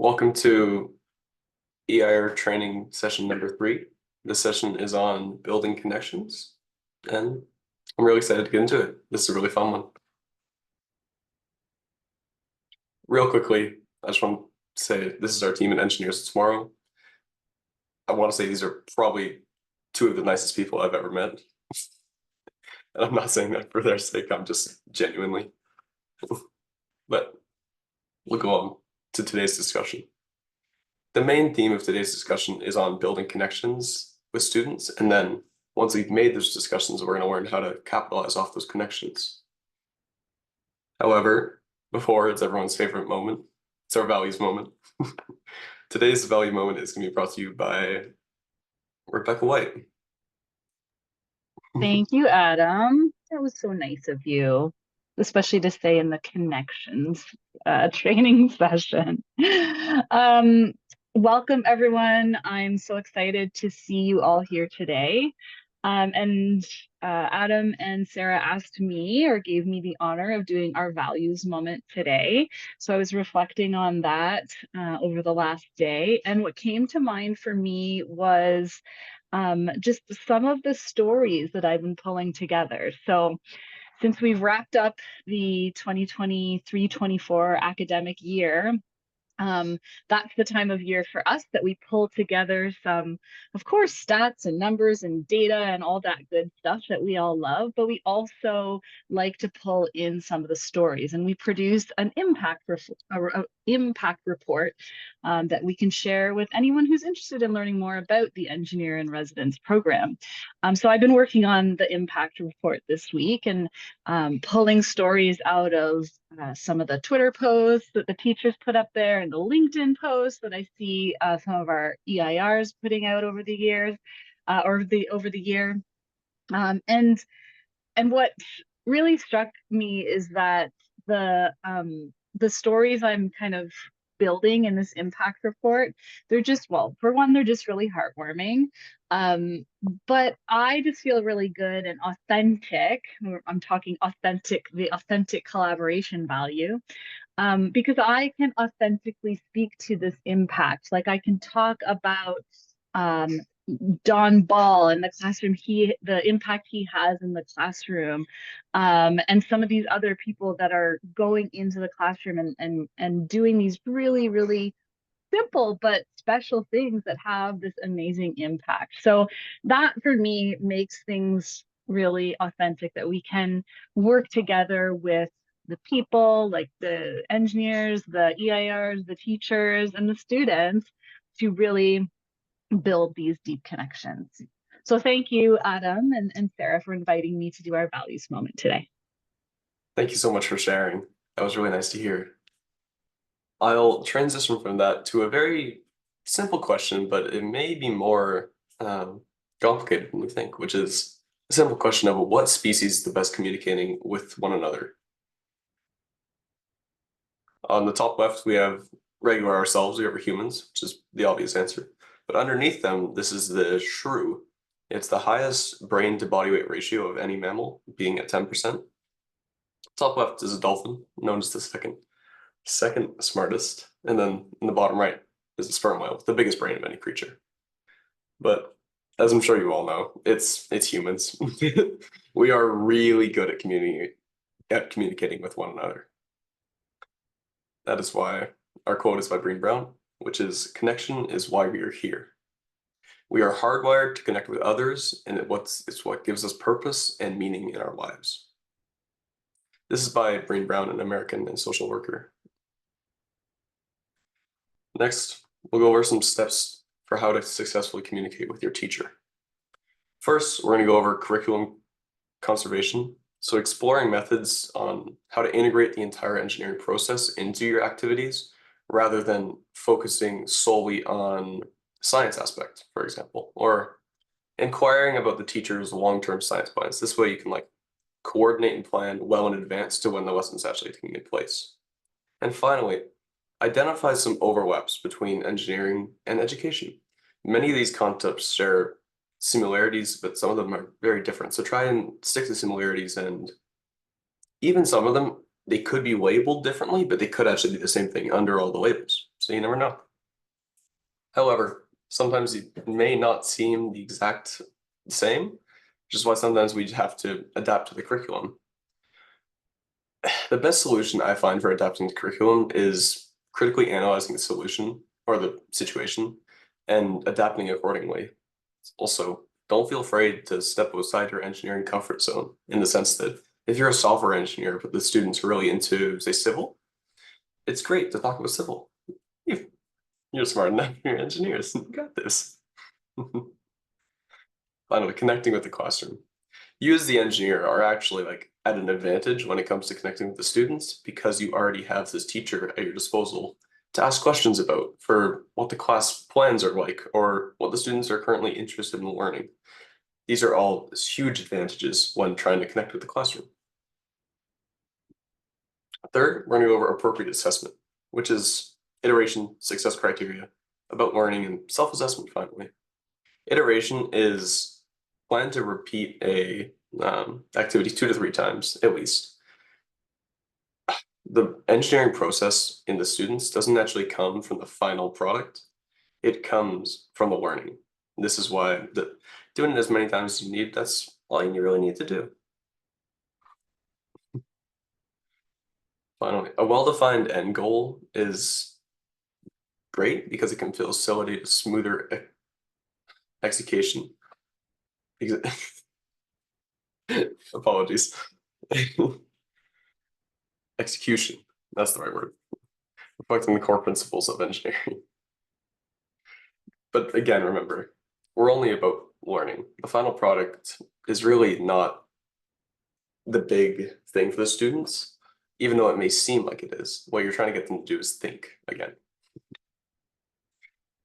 Welcome to EIR training session number 3. This session is on building connections, and I'm really excited to get into it. This is a really fun one. Real quickly, I just want to say this is our team at Engineers Tomorrow. I want to say these are probably 2 of the nicest people I've ever met. And I'm not saying that for their sake, I'm just genuinely. But we'll go on to today's discussion. The main theme of today's discussion is on building connections with students, and then once we've made those discussions, we're going to learn how to capitalize off those connections. However, before it's everyone's favorite moment, it's our values moment. Today's value moment is going to be brought to you by Rebecca White. Thank you, Adam. That was so nice of you, especially to say in the connections training session. Welcome, everyone. I'm so excited to see you all here today. Adam and Sarah asked me or gave me the honor of doing our values moment today. So I was reflecting on that over the last day. And what came to mind for me was just some of the stories that I've been pulling together. So since we've wrapped up the 2023-24 academic year, that's the time of year for us that we pull together some, of course, stats and numbers and data and all that good stuff that we all love, but we also like to pull in some of the stories, and we produce an impact report that we can share with anyone who's interested in learning more about the Engineer in Residence program. So I've been working on the impact report this week and pulling stories out of some of the Twitter posts that the teachers put up there and the LinkedIn posts that I see some of our EIRs putting out over the years, over the year. And what really struck me is that the stories I'm kind of building in this impact report, they're just, well, for one, they're just really heartwarming. But I just feel really good and authentic. I'm talking authentic, the authentic collaboration value, because I can authentically speak to this impact. Like I can talk about Don Ball in the classroom, the impact he has in the classroom, and some of these other people that are going into the classroom and doing these really, really simple but special things that have this amazing impact. So that for me makes things really authentic, that we can work together with the people like the engineers, the EIRs, the teachers, and the students to really build these deep connections. So thank you, Adam and Sarah, for inviting me to do our values moment today. Thank you so much for sharing. That was really nice to hear. I'll transition from that to a very simple question, but it may be more complicated than we think, which is a simple question of what species is the best communicating with one another. On the top left, we have regular ourselves, we have our humans, which is the obvious answer. But underneath them, this is the shrew. It's the highest brain to body weight ratio of any mammal, being at 10%. Top left is a dolphin, known as the second smartest. And then in the bottom right is a sperm whale, the biggest brain of any creature. But as I'm sure you all know, it's humans. We are really good at communicating with one another. That is why our quote is by Brené Brown, which is, "Connection is why we are here." We are hardwired to connect with others, and it's what gives us purpose and meaning in our lives. This is by Brené Brown, an American and social worker. Next, we'll go over some steps for how to successfully communicate with your teacher. First, we're going to go over curriculum conservation. So exploring methods on how to integrate the entire engineering process into your activities rather than focusing solely on science aspect, for example, or inquiring about the teacher's long-term science plans. This way you can coordinate and plan well in advance to when the lesson's actually taking place. And finally, identify some overlaps between engineering and education. Many of these concepts share similarities, but some of them are very different. So try and stick to similarities, and even some of them, they could be labeled differently, but they could actually be the same thing under all the labels. so you never know. However, sometimes it may not seem the exact same, which is why sometimes we have to adapt to the curriculum. The best solution I find for adapting to curriculum is critically analyzing the solution or the situation and adapting accordingly. Also, don't feel afraid to step outside your engineering comfort zone in the sense that if you're a software engineer, but the students are really into, say, civil, it's great to talk about civil. You're smart enough, you're engineers, you got this. Finally, connecting with the classroom. You as the engineer are actually like at an advantage when it comes to connecting with the students because you already have this teacher at your disposal to ask questions about for what the class plans are like or what the students are currently interested in learning. These are all huge advantages when trying to connect with the classroom. Third, we're going to go over appropriate assessment, which is iteration, success criteria about learning and self-assessment finally. Iteration is plan to repeat a activity 2 to 3 times at least. The engineering process in the students doesn't actually come from the final product. It comes from the learning. This is why doing it as many times as you need, that's all you really need to do. Finally, a well-defined end goal is great because it can facilitate a smoother execution. Apologies. Execution, that's the right word. Reflecting the core principles of engineering. But again, remember, we're only about learning. The final product is really not the big thing for the students, even though it may seem like it is. What you're trying to get them to do is think again.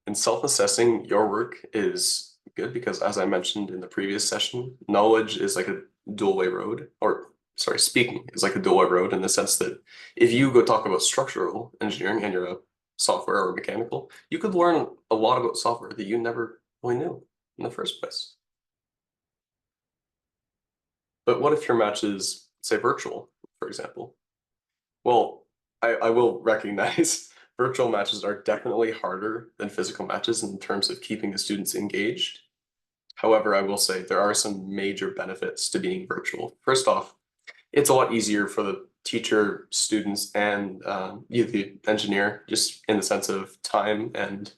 And self-assessing your work is good because, as I mentioned in the previous session, knowledge is like a dual-way road, or sorry, speaking is like a dual-way road in the sense that if you go talk about structural engineering and you're a software or mechanical, you could learn a lot about software that you never really knew in the first place. But what if your match is, say, virtual, for example? Well, I will recognize virtual matches are definitely harder than physical matches in terms of keeping the students engaged. However, I will say there are some major benefits to being virtual. First off, it's a lot easier for the teacher, students, and you, the engineer, just in the sense of time and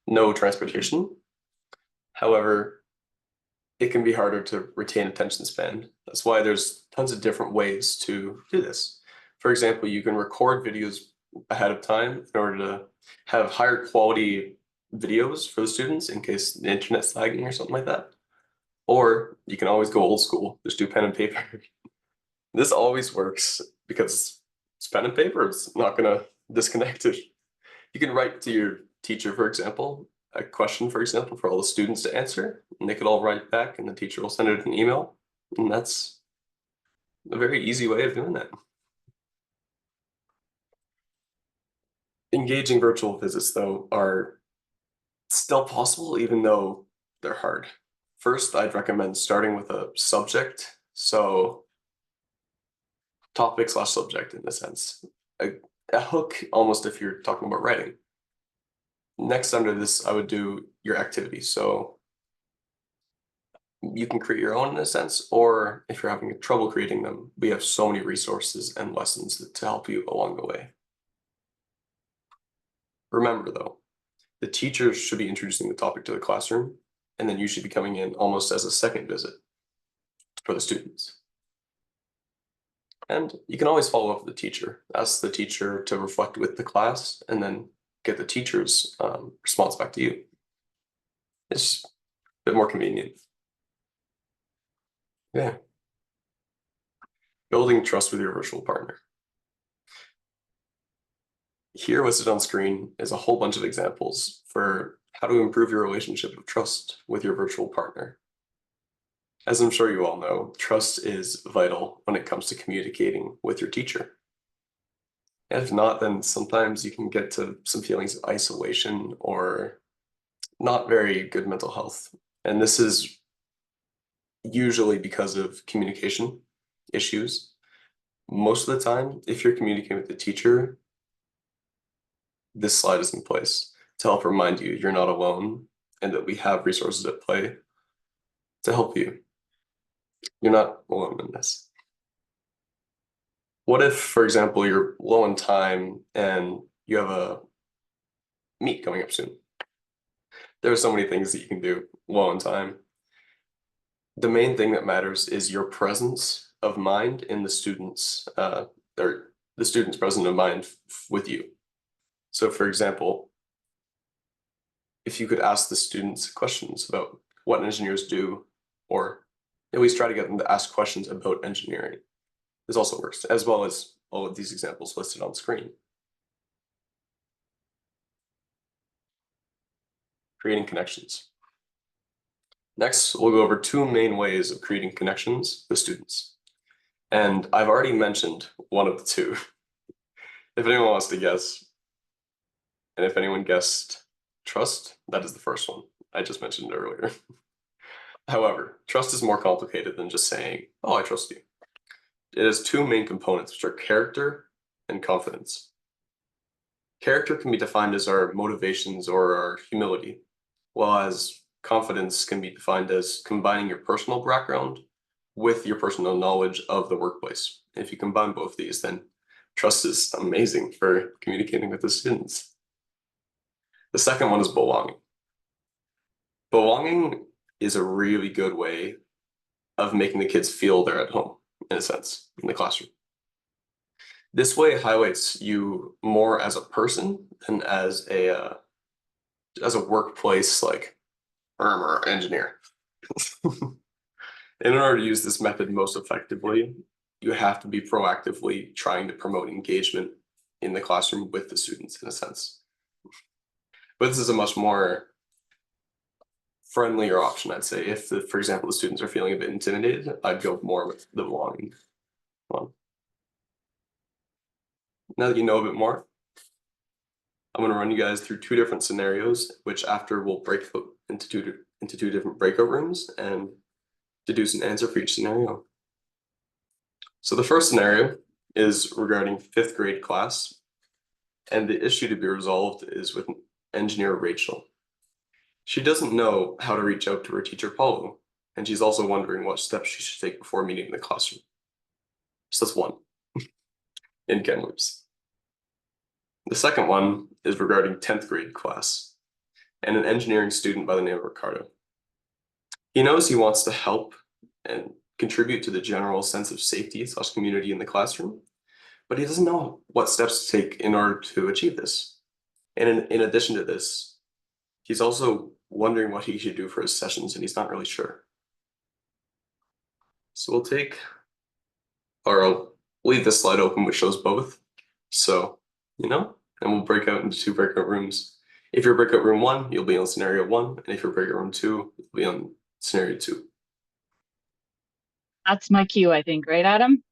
no transportation. However, it can be harder to retain attention span. That's why there's tons of different ways to do this. For example, you can record videos ahead of time in order to have higher quality videos for the students in case the internet's lagging or something like that. Or you can always go old school, just do pen and paper. This always works because it's pen and paper, it's not gonna disconnect it. You can write to your teacher, for example, a question, for example, for all the students to answer, and they could all write back and the teacher will send it an email. And that's a very easy way of doing that. Engaging virtual visits, though, are still possible, even though they're hard. First, I'd recommend starting with a subject. So topic slash subject in a sense. A hook almost if you're talking about writing. Next under this, I would do your activity. So you can create your own in a sense, or if you're having trouble creating them, we have so many resources and lessons to help you along the way. Remember though, the teacher should be introducing the topic to the classroom, and then you should be coming in almost as a second visit for the students. And you can always follow up with the teacher, ask the teacher to reflect with the class, and then get the teacher's response back to you. It's a bit more convenient. Yeah. Building trust with your virtual partner. Here listed on screen is a whole bunch of examples for how to improve your relationship of trust with your virtual partner. As I'm sure you all know, trust is vital when it comes to communicating with your teacher. If not, then sometimes you can get to some feelings of isolation or not very good mental health. And this is usually because of communication issues. Most of the time, if you're communicating with the teacher, this slide is in place to help remind you you're not alone and that we have resources at play to help you. You're not alone in this. What if, for example, you're low on time and you have a meet coming up soon? There are so many things that you can do low on time. The main thing that matters is your presence of mind in the students, or the students' presence of mind with you. So, for example, if you could ask the students questions about what engineers do, or at least try to get them to ask questions about engineering. This also works, as well as all of these examples listed on screen. Creating connections. Next, we'll go over two main ways of creating connections with students. And I've already mentioned one of the two. If anyone wants to guess, and if anyone guessed trust, that is the first one I just mentioned earlier. However, trust is more complicated than just saying, oh, I trust you. It has two main components, which are character and confidence. Character can be defined as our motivations or our humility, while as confidence can be defined as combining your personal background with your personal knowledge of the workplace. If you combine both these, then trust is amazing for communicating with the students. The second one is belonging. Belonging is a really good way of making the kids feel they're at home, in a sense, in the classroom. This way highlights you more as a person than as a workplace like engineer. In order to use this method most effectively, you have to be proactively trying to promote engagement in the classroom with the students, in a sense. But this is a much more friendlier option, I'd say. If, for example, the students are feeling a bit intimidated, I'd go more with the belonging one. Now that you know a bit more, I'm going to run you guys through two different scenarios, which after we'll break into two different breakout rooms and deduce an answer for each scenario. So the first scenario is regarding fifth grade class, and the issue to be resolved is with engineer Rachel. She doesn't know how to reach out to her teacher Paulo, and she's also wondering what steps she should take before meeting the classroom. So that's one in Kamloops. The second one is regarding 10th grade class and an engineering student by the name of Ricardo. He knows he wants to help and contribute to the general sense of safety / community in the classroom, but he doesn't know what steps to take in order to achieve this. And in addition to this, he's also wondering what he should do for his sessions, and he's not really sure. So I'll leave this slide open, which shows both. So, and we'll break out into two breakout rooms. If you're breakout room 1, you'll be on scenario 1, and if you're breakout room 2, you'll be on scenario 2. That's my cue, I think, right, Adam?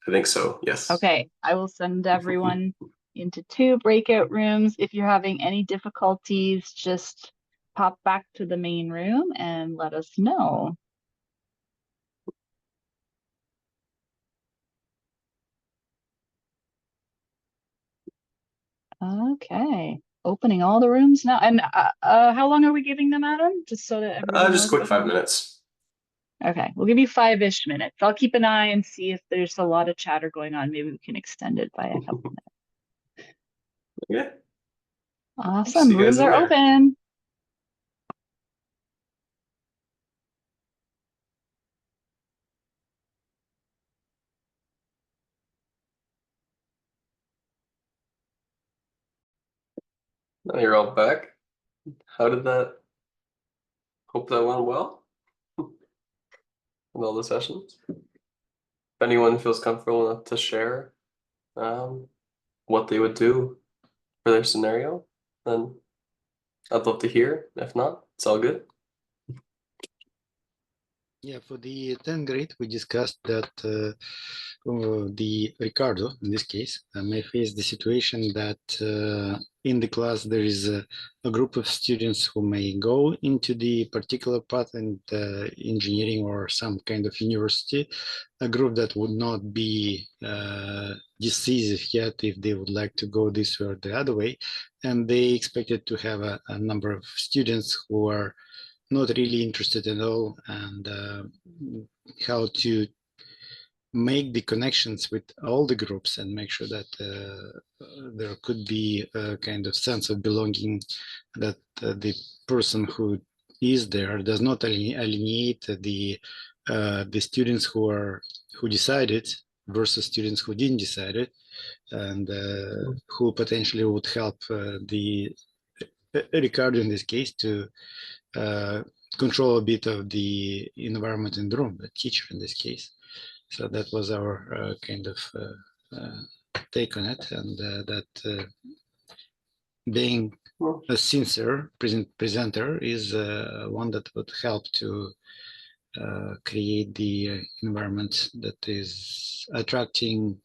I think so, yes. Okay, I will send everyone into two breakout rooms. If you're having any difficulties, just pop back to the main room and let us know. Okay, opening all the rooms now. And how long are we giving them, Adam? Just so that everyone Just knows. quick 5 minutes. Okay, we'll give you 5-ish minutes. I'll keep an eye and see if there's a lot of chatter going on. Maybe we can extend it by a couple minutes. Yeah. Awesome. Rooms are open. Now you're all back. How did that? Hope that went well in all the sessions. If anyone feels comfortable enough to share what they would do for their scenario, then I'd love to hear. If not, it's all good. Yeah, for the 10th grade, we discussed that the Ricardo, in this case, may face the situation that in the class there is a group of students who may go into the particular path in engineering or some kind of university, a group that would not be decisive yet if they would like to go this way or the other way, and they expected to have a number of students who are not really interested at all, and how to make the connections with all the groups and make sure that there could be a kind of sense of belonging, that the person who is there does not alienate the students who decided versus students who didn't decide it, and who potentially would help the Ricardo in this case to uh, control a bit of the environment in the room, the teacher in this case. So that was our kind of take on it, and that being a sincere presenter is one that would help to create the environment that is attracting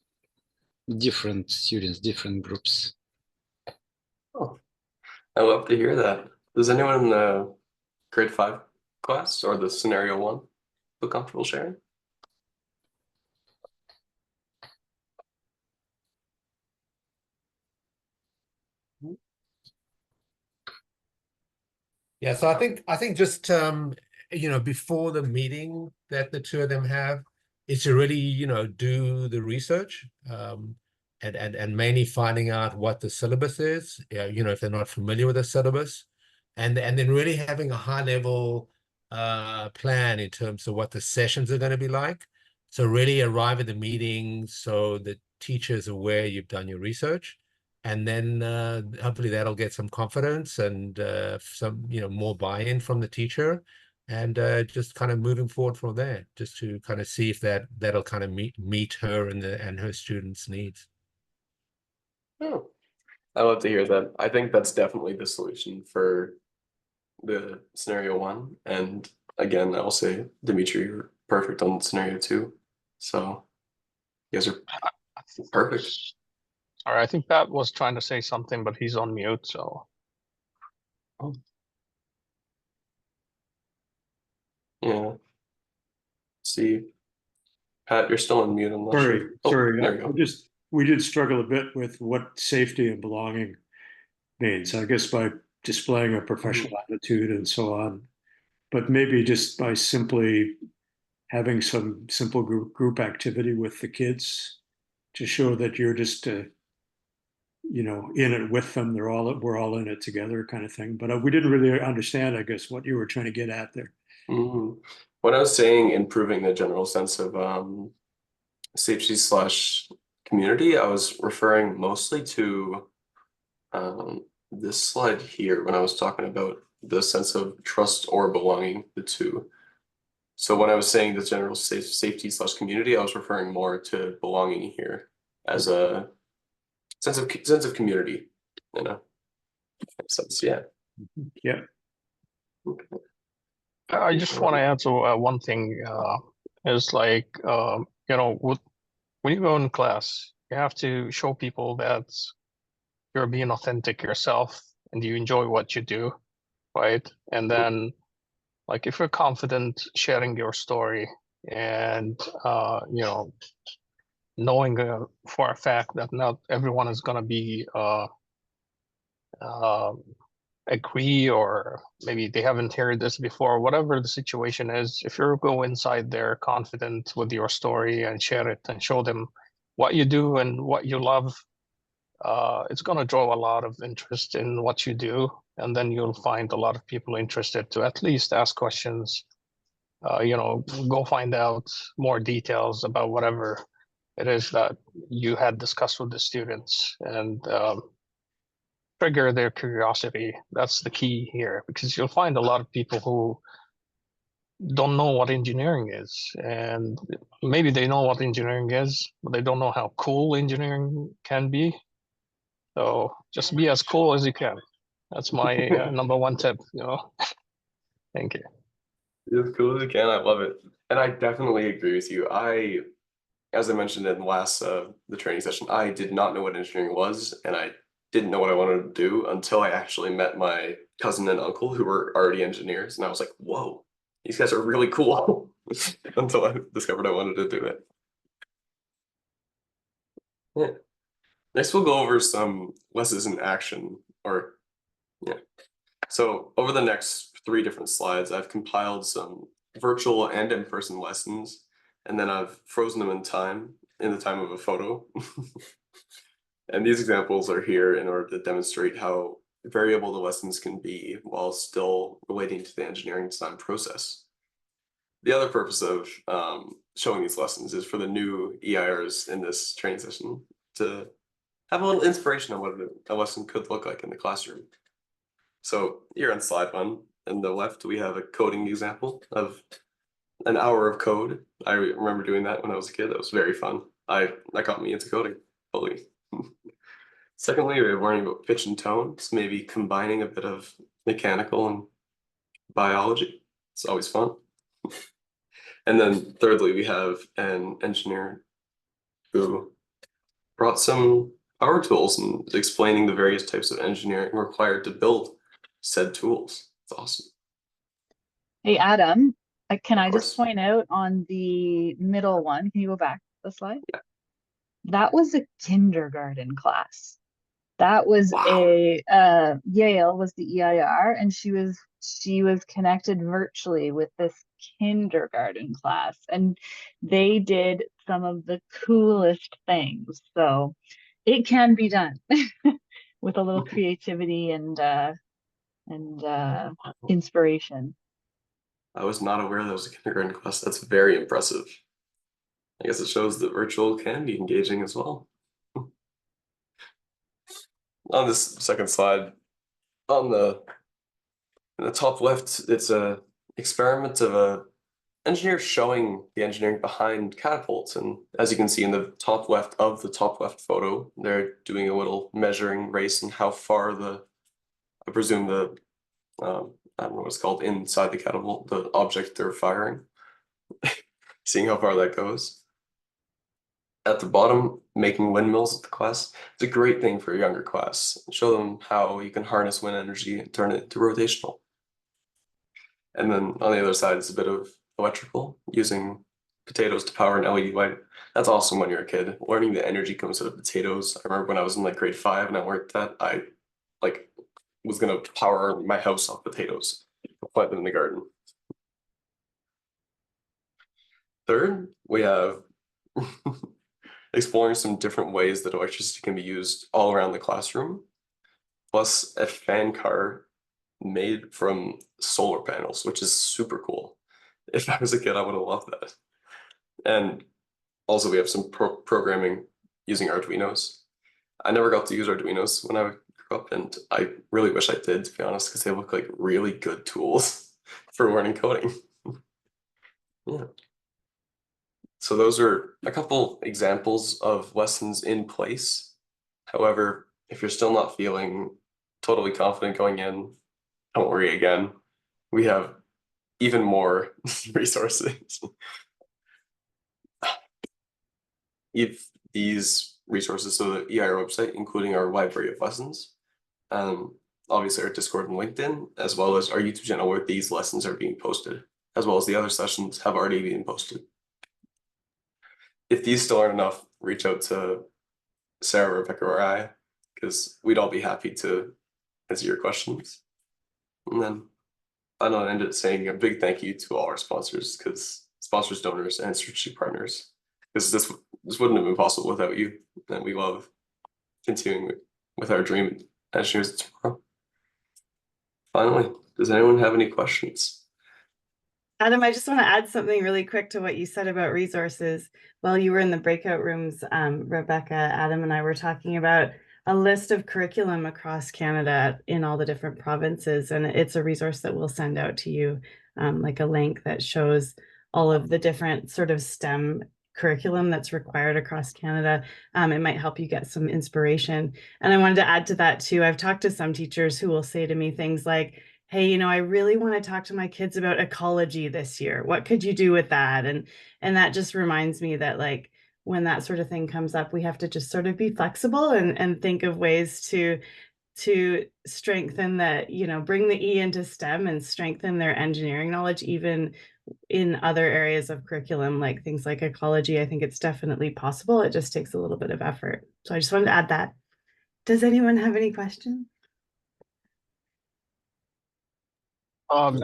different students, different groups. Oh, I love to hear that. Does anyone in the grade 5 class or the scenario 1 feel comfortable sharing? Yeah, so I think just before the meeting that the two of them have, is to really, do the research, and mainly finding out what the syllabus is, if they're not familiar with the syllabus, and then really having a high level plan in terms of what the sessions are going to be like. So really arrive at the meeting so the teacher is aware you've done your research, and then hopefully that'll get some confidence and some more buy-in from the teacher, and just kind of moving forward from there, just to kind of see if that'll kind of meet her and her students' needs. Oh, I love to hear that. I think that's definitely the solution for the scenario 1. And again, I will say, Dimitri, you're perfect on scenario 2. So you guys are perfect. Sorry, I think Pat was trying to say something, but he's on mute, so. Oh. Yeah. See, Pat, you're still on mute. I'm not Sorry, sure. Oh, sorry. there we go. We did struggle a bit with what safety and belonging means. I guess by displaying a professional attitude and so on, but maybe just by simply having some simple group activity with the kids to show that you're just in it with them. We're all in it together, kind of thing. But we didn't really understand, I guess, what you were trying to get at there. When I was saying improving the general sense of safety / community, I was referring mostly to this slide here when I was talking about the sense of trust or belonging, the two. So when I was saying the general safety / community, I was referring more to belonging here as a sense of community, sense, yeah. Yeah. Okay. I just want to add to one thing, is like, when you go in class, you have to show people that you're being authentic yourself and you enjoy what you do, right? And then, like, if you're confident sharing your story and, knowing for a fact that not everyone is going to be agree, or maybe they haven't heard this before, whatever the situation is, if you go inside there confident with your story and share it and show them what you do and what you love, it's going to draw a lot of interest in what you do, and then you'll find a lot of people interested to at least ask questions, go find out more details about whatever it is that you had discussed with the students, and trigger their curiosity. That's the key here, because you'll find a lot of people who don't know what engineering is, and maybe they know what engineering is, but they don't know how cool engineering can be. So just be as cool as you can. That's my number one tip. Thank you. As cool as you can. I love it. And I definitely agree with you. As I mentioned in the last the training session, I did not know what engineering was, and I didn't know what I wanted to do until I actually met my cousin and uncle who were already engineers, and I was like, "Whoa, these guys are really cool." Until I discovered I wanted to do it. Yeah. Next, we'll go over some lessons in action, or yeah. So over the next 3 different slides, I've compiled some virtual and in-person lessons, and then I've frozen them in the time of a photo. And these examples are here in order to demonstrate how variable the lessons can be while still relating to the engineering design process. The other purpose of showing these lessons is for the new EIRs in this training session to have a little inspiration on what a lesson could look like in the classroom. So here on slide 1, on the left, we have a coding example of an hour of code. I remember doing that when I was a kid. That was very fun. That got me into coding fully. Secondly, we're learning about pitch and tone, so maybe combining a bit of mechanical and biology. It's always fun. And then thirdly, we have an engineer who brought some power tools and explaining the various types of engineering required to build said tools. It's awesome. Hey, Adam, can Of I course. just point out on the middle one, can you go back the slide? Yeah. That was a kindergarten class. That was Wow. Yale was the EIR, and she was connected virtually with this kindergarten class, and they did some of the coolest things. So it can be done with a little creativity and inspiration. I was not aware that was a kindergarten class. That's very impressive. I guess it shows that virtual can be engaging as well. On this second slide, in the top left, it's a experiment of a engineer showing the engineering behind catapults. And as you can see in the top left of the top left photo, they're doing a little measuring race and how far I presume I don't know what it's called, inside the catapult, the object they're firing, seeing how far that goes. At the bottom, making windmills at the class. It's a great thing for a younger class. Show them how you can harness wind energy and turn it into rotational. And then on the other side is a bit of electrical, using potatoes to power an LED light. That's awesome when you're a kid. Learning the energy comes out of potatoes. I remember when I was in like grade 5 and I learned that, I like was gonna power my house off potatoes, plant them in the garden. Third, we have exploring some different ways that electricity can be used all around the classroom, plus a fan car made from solar panels, which is super cool. If I was a kid, I would have loved that. And also we have some programming using Arduinos. I never got to use Arduinos when I grew up, and I really wish I did, to be honest, because they look like really good tools for learning coding. Yeah. So those are a couple examples of lessons in place. However, if you're still not feeling totally confident going in, don't worry again. We have even more resources. If these resources, so the EIR website, including our library of lessons, obviously our Discord and LinkedIn, as well as our YouTube channel where these lessons are being posted, as well as the other sessions have already been posted. If these still aren't enough, reach out to Sarah, Rebecca, or I, because we'd all be happy to answer your questions. And then I'll end it saying a big thank you to all our sponsors, because sponsors, donors, and strategic partners, because this wouldn't have been possible without you. And we love continuing with our dream engineers of tomorrow. Finally, does anyone have any questions? Adam, I just want to add something really quick to what you said about resources. While you were in the breakout rooms, Rebecca, Adam, and I were talking about a list of curriculum across Canada in all the different provinces. And it's a resource that we'll send out to you, like a link that shows all of the different sort of STEM curriculum that's required across Canada. It might help you get some inspiration. And I wanted to add to that too. I've talked to some teachers who will say to me things like, hey, you know, I really want to talk to my kids about ecology this year. What could you do with that? And that just reminds me that, like, when that sort of thing comes up, we have to just sort of be flexible and think of ways to strengthen that, you know, bring the E into STEM and strengthen their engineering knowledge, even in other areas of curriculum, like things like ecology. I think it's definitely possible. It just takes a little bit of effort. So I just wanted to add that. Does anyone have any questions?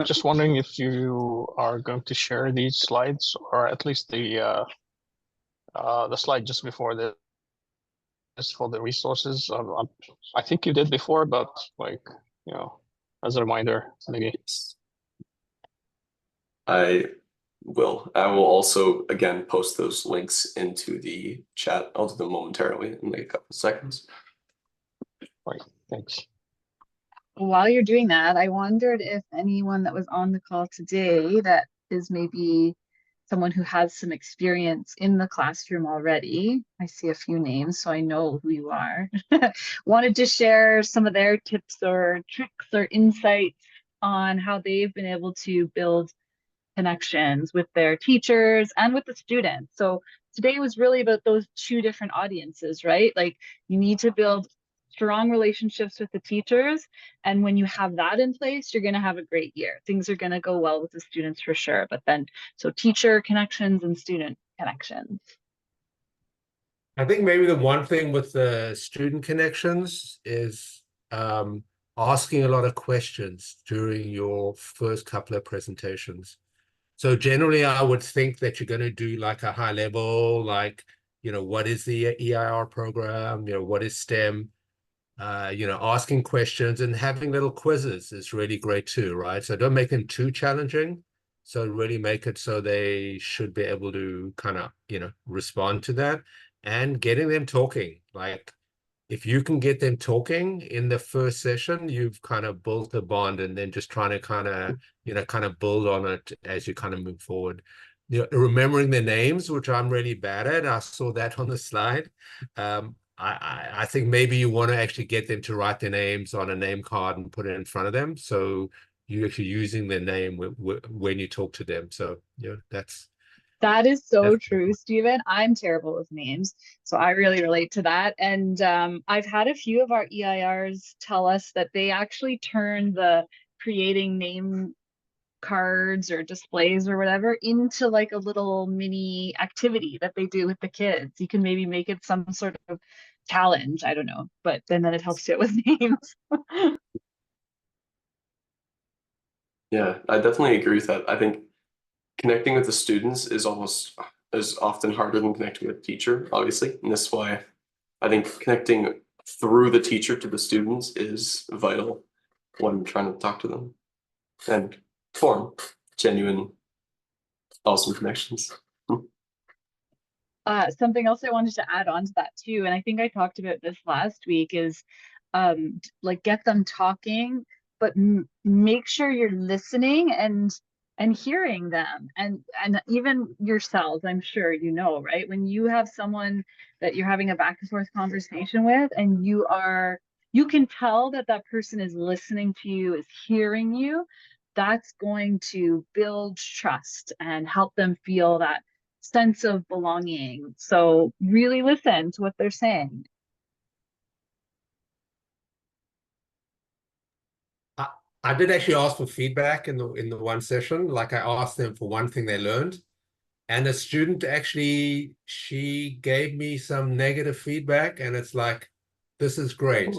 Just wondering if you are going to share these slides, or at least the slide just before this for the resources. I think you did before, but like, you know, as a reminder, maybe. I I will also again post those links into the chat. I'll do them momentarily in like a couple of seconds. Right, thanks. While you're doing that, I wondered if anyone that was on the call today that is maybe someone who has some experience in the classroom already, I see a few names, so I know who you are, wanted to share some of their tips or tricks or insights on how they've been able to build connections with their teachers and with the students. So today was really about those two different audiences, right? Like, you need to build strong relationships with the teachers. And when you have that in place, you're going to have a great year. Things are going to go well with the students for sure. But then, so teacher connections and student connections. I think maybe the one thing with the student connections is asking a lot of questions during your first couple of presentations. So generally, I would think that you're going to do like a high level, like, you know, what is the EIR program? You know, what is STEM? You know, asking questions and having little quizzes is really great too, right? So don't make them too challenging. So really make it so they should be able to kind of, you know, respond to that, and getting them talking. Like, if you can get them talking in the first session, you've kind of built a bond, and then just trying to kind of, you know, kind of build on it as you kind of move forward. You know, remembering the names, which I'm really bad at. I saw that on the slide. I think maybe you want to actually get them to write their names on a name card and put it in front of them. So you're actually using their name when you talk to them. So, you know, That is so true, Stephen. I'm terrible with names, so I really relate to that. And I've had a few of our EIRs tell us that they actually turn the creating name cards or displays or whatever into like a little mini activity that they do with the kids. You can maybe make it some sort of challenge, I don't know, but then it helps you with names. Yeah, I definitely agree with that. I think connecting with the students is often harder than connecting with the teacher, obviously. And that's why I think connecting through the teacher to the students is vital when trying to talk to them and form genuine, awesome connections. Something else I wanted to add on to that too, and I think I talked about this last week, is like, get them talking, but make sure you're listening and hearing them, and even yourselves. I'm sure you know, right? When you have someone that you're having a back and forth conversation with, and you can tell that that person is listening to you, is hearing you, that's going to build trust and help them feel that sense of belonging. So really listen to what they're saying. I did actually ask for feedback in the one session. Like, I asked them for one thing they learned, and a student actually, she gave me some negative feedback, and it's like, this is great.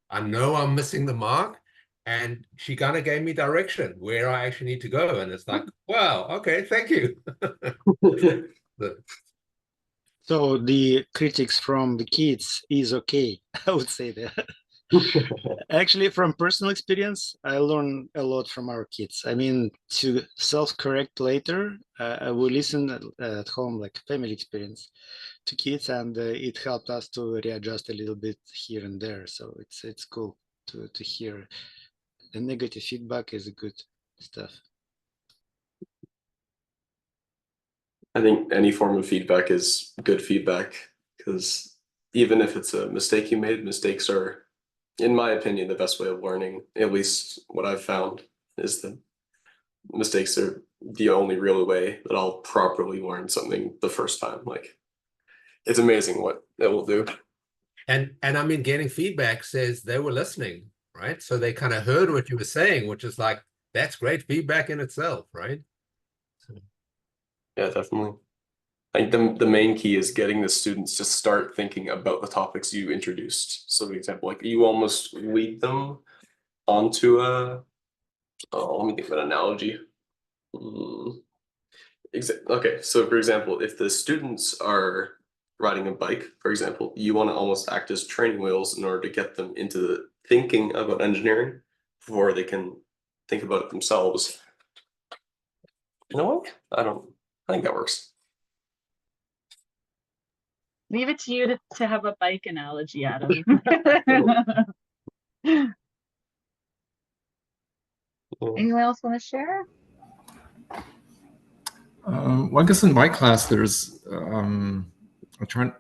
I know I'm missing the mark, and she kind of gave me direction where I actually need to go, and it's like, wow, okay, thank you. So the critics from the kids is okay, I would say that. Actually, from personal experience, I learn a lot from our kids. I mean, to self-correct later, I will listen at home, like family experience, to kids, and it helped us to readjust a little bit here and there. So it's cool to hear. The negative feedback is good stuff. I think any form of feedback is good feedback, because even if it's a mistake you made, mistakes are, in my opinion, the best way of learning, at least what I've found. is that mistakes are the only real way that I'll properly learn something the first time. Like, it's amazing what it will do. And I mean, getting feedback says they were listening, right? So they kind of heard what you were saying, which is like, that's great feedback in itself, right? Yeah, definitely. I think the main key is getting the students to start thinking about the topics you introduced. So, for example, like you almost lead them onto a, oh, let me think of an analogy. Okay, so for example, if the students are riding a bike, for example, you want to almost act as training wheels in order to get them into the thinking about engineering before they can think about it themselves. You know what? I think that works. Leave it to you to have a bike analogy, Adam. Anyone else want to share? Well, I guess in my class, there's I'm trying.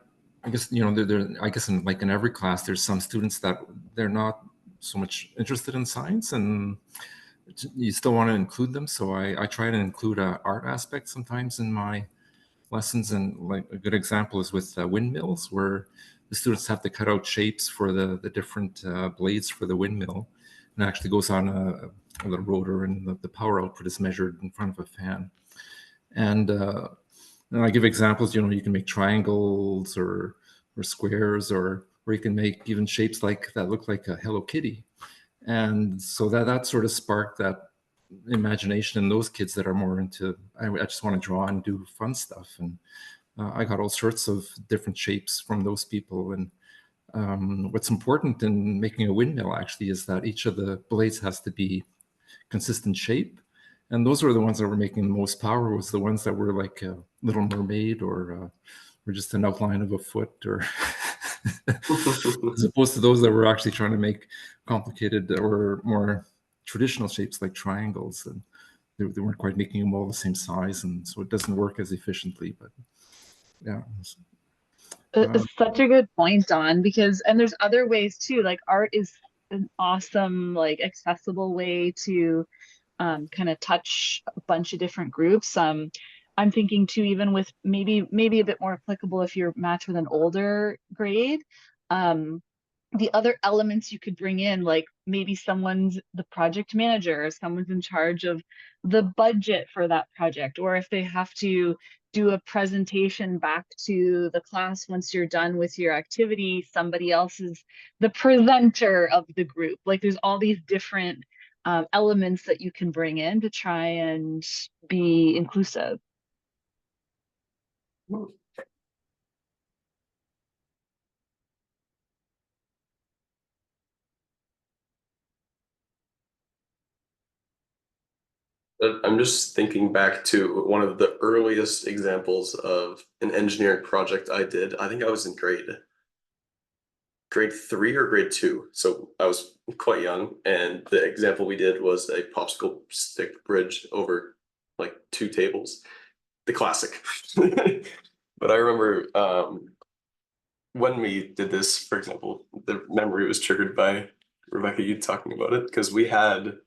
I guess I guess in every class, there's some students that they're not so much interested in science, and you still want to include them. So I try to include a art aspect sometimes in my lessons. And like a good example is with windmills, where the students have to cut out shapes for the different blades for the windmill, and it actually goes on a little rotor, and the power output is measured in front of a fan. And I give examples. You can make triangles or squares, or you can make even shapes like that look like a Hello Kitty. And so that sort of sparked that imagination in those kids that are more into, I just want to draw and do fun stuff. And I got all sorts of different shapes from those people. And what's important in making a windmill actually is that each of the blades has to be consistent shape. And those were the ones that were making the most power, was the ones that were like a Little Mermaid or just an outline of a foot, or as opposed to those that were actually trying to make complicated or more traditional shapes like triangles. And they weren't quite making them all the same size, and so it doesn't work as efficiently. But yeah. Such a good point, Don, because and there's other ways too. Like art is an awesome, like accessible way to kind of touch a bunch of different groups. I'm thinking too, even with maybe a bit more applicable if you're matched with an older grade. The other elements you could bring in, like maybe someone's the project manager, or someone's in charge of the budget for that project, or if they have to do a presentation back to the class once you're done with your activity, somebody else is the presenter of the group. Like there's all these different elements that you can bring in to try and be inclusive. I'm just thinking back to one of the earliest examples of an engineering project I did. I think I was in grade 3 or grade 2. So I was quite young, and the example we did was a popsicle stick bridge over like 2 tables. The classic. But I remember when we did this, for example, the memory was triggered by Rebecca, you talking about it, because we had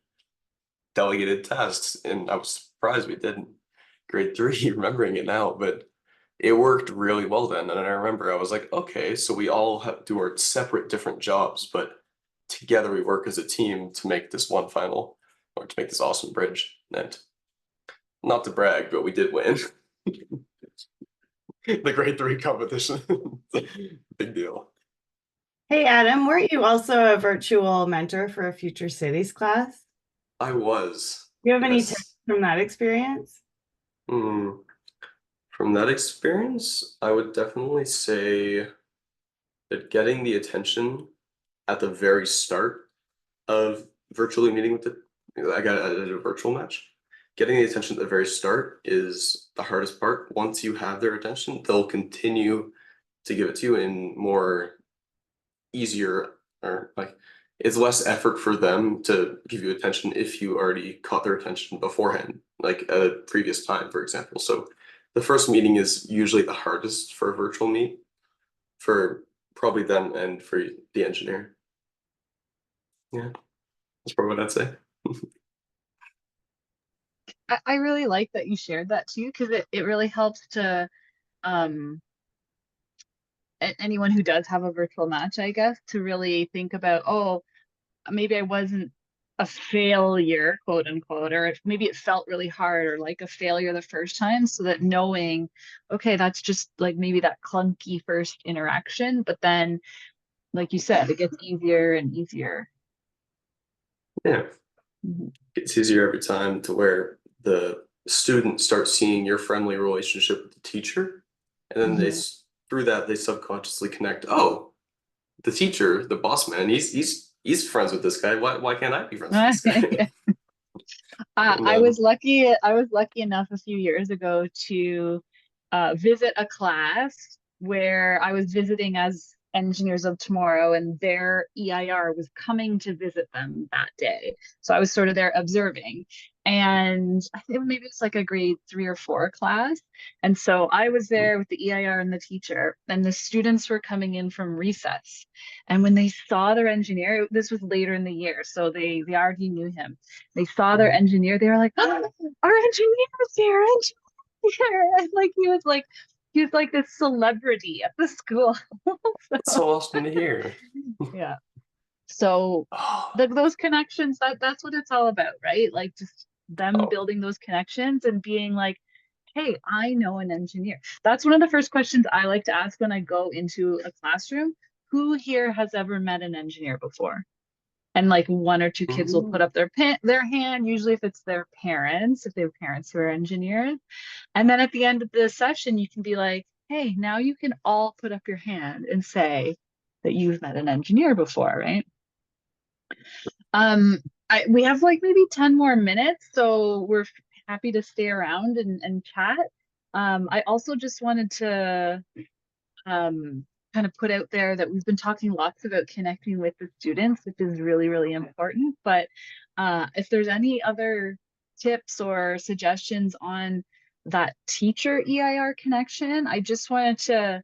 delegated tasks, and I was surprised we did in grade 3, remembering it now, but it worked really well then. And I remember I was like, okay, so we all have to do our separate different jobs, but together we work as a team to make this one final, or to make this awesome bridge. And not to brag, but we did win the grade 3 competition. Big deal. Hey, Adam, weren't you also a virtual mentor for a Future Cities class? I was. Do you have any Yes. tips from that experience? From that experience, I would definitely say that getting the attention at the very start of virtually meeting with I got a virtual match. Getting the attention at the very start is the hardest part. Once you have their attention, they'll continue to give it to you in more easier, or like it's less effort for them to give you attention if you already caught their attention beforehand, like at a previous time, for example. So the first meeting is usually the hardest for a virtual meet, for probably them and for the engineer. Yeah, that's probably what I'd say. I really like that you shared that too, because it really helps to anyone who does have a virtual match, I guess, to really think about, oh, maybe I wasn't a failure, quote unquote, or if maybe it felt really hard or like a failure the first time, so that knowing, okay, that's just like maybe that clunky first interaction, but then, like you said, it gets easier and easier. Yeah. Mhm. It's easier every time, to where the student starts seeing your friendly relationship with the teacher, and then through that they subconsciously connect. Oh, the teacher, the boss man, he's friends with this guy. Why can't I be friends with this guy? And, I was lucky enough a few years ago to visit a class where I was visiting as Engineers of Tomorrow, and their EIR was coming to visit them that day. So I was sort of there observing. And I think maybe it's like a grade 3 or 4 class. And so I was there with the EIR and the teacher, and the students were coming in from recess. And when they saw their engineer, this was later in the year, so they already knew him. They saw their engineer, they were like, oh, our engineer's here, engineer. And like he was like this celebrity at the school. that's so awesome to hear. Yeah. So Oh, those connections, that's what it's all about, right? Like just them oh, building those connections and being like, hey, I know an engineer. That's one of the first questions I like to ask when I go into a classroom. Who here has ever met an engineer before? And like 1 or 2 kids will put up their hand, usually if it's their parents, if they have parents who are engineers. And then at the end of the session, you can be like, hey, now you can all put up your hand and say that you've met an engineer before, right? We have like maybe 10 more minutes, so we're happy to stay around and chat. I also just wanted to kind of put out there that we've been talking lots about connecting with the students, which is really, really important. But if there's any other tips or suggestions on that teacher EIR connection, I just wanted to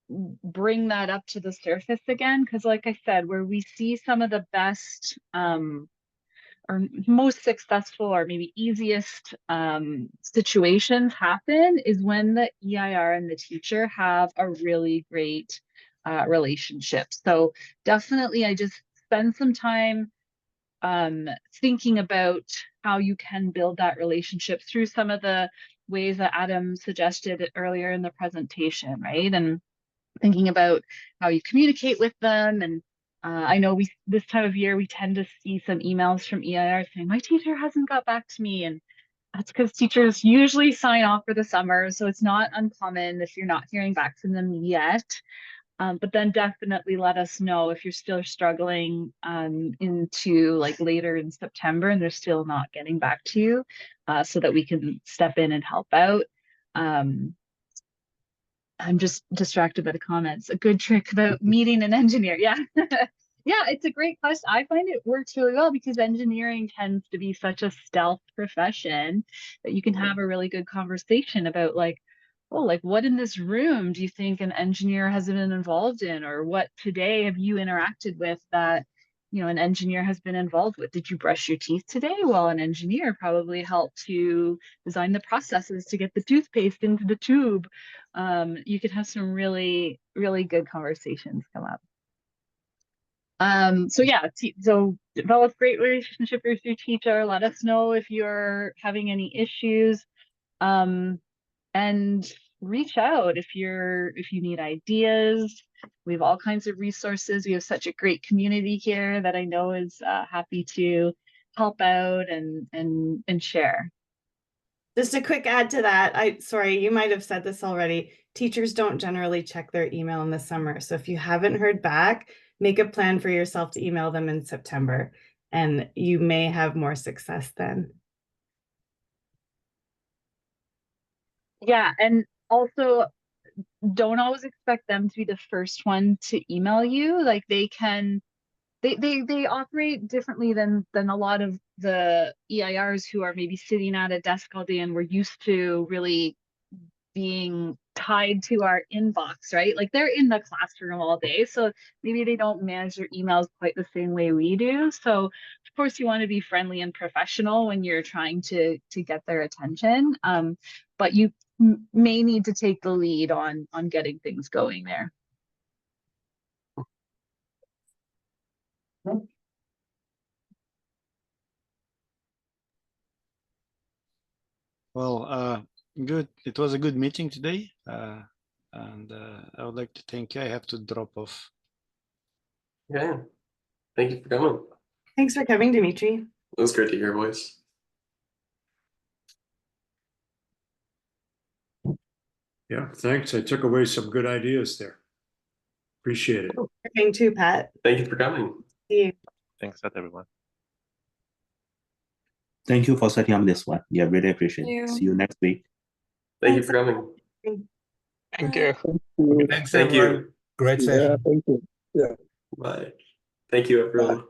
bring that up to the surface again, because like I said, where we see some of the best or most successful or maybe easiest situations happen is when the EIR and the teacher have a really great relationship. So definitely I just spend some time thinking about how you can build that relationship through some of the ways that Adam suggested earlier in the presentation, right? And thinking about how you communicate with them. And I know this time of year we tend to see some emails from EIR saying my teacher hasn't got back to me, and that's because teachers usually sign off for the summer, so it's not uncommon if you're not hearing back from them yet. But then definitely let us know if you're still struggling into like later in September and they're still not getting back to you, so that we can step in and help out. I'm just distracted by the comments. A good trick about meeting an engineer. Yeah. Yeah, it's a great question. I find it works really well because engineering tends to be such a stealth profession that you can have a really good conversation about like, oh, like what in this room do you think an engineer has been involved in? Or what today have you interacted with that, an engineer has been involved with? Did you brush your teeth today? Well, an engineer probably helped to design the processes to get the toothpaste into the tube. You could have some really, really good conversations come up. So yeah, so develop great relationship with your teacher. Let us know if you're having any issues, and reach out if you need ideas. We have all kinds of resources. We have such a great community here that I know is happy to help out and share. Just a quick add to that. Sorry, you might have said this already. Teachers don't generally check their email in the summer. So if you haven't heard back, make a plan for yourself to email them in September, and you may have more success then. Yeah, and also don't always expect them to be the first one to email you. Like they operate differently than a lot of the EIRs who are maybe sitting at a desk all day and we're used to really being tied to our inbox, right? Like they're in the classroom all day, so maybe they don't manage their emails quite the same way we do. So of course you want to be friendly and professional when you're trying to get their attention, but you may need to take the lead on getting things going there. Well, good. It was a good meeting today. And I would like to thank you. I have to drop off. Yeah. Thank you for coming. Thanks for coming, Dimitri. It was great to hear your voice. Yeah, thanks. I took away some good ideas there. Appreciate it. You're coming too, Pat. Thank you for coming. See you. Thanks a lot, everyone. Thank you for setting up this one. Yeah, really appreciate Thank it. you. See you next week. Thank you for coming. Thank you. Thanks, Thank everyone. you. Great session. Thank you. Yeah. Bye. Thank you, everyone.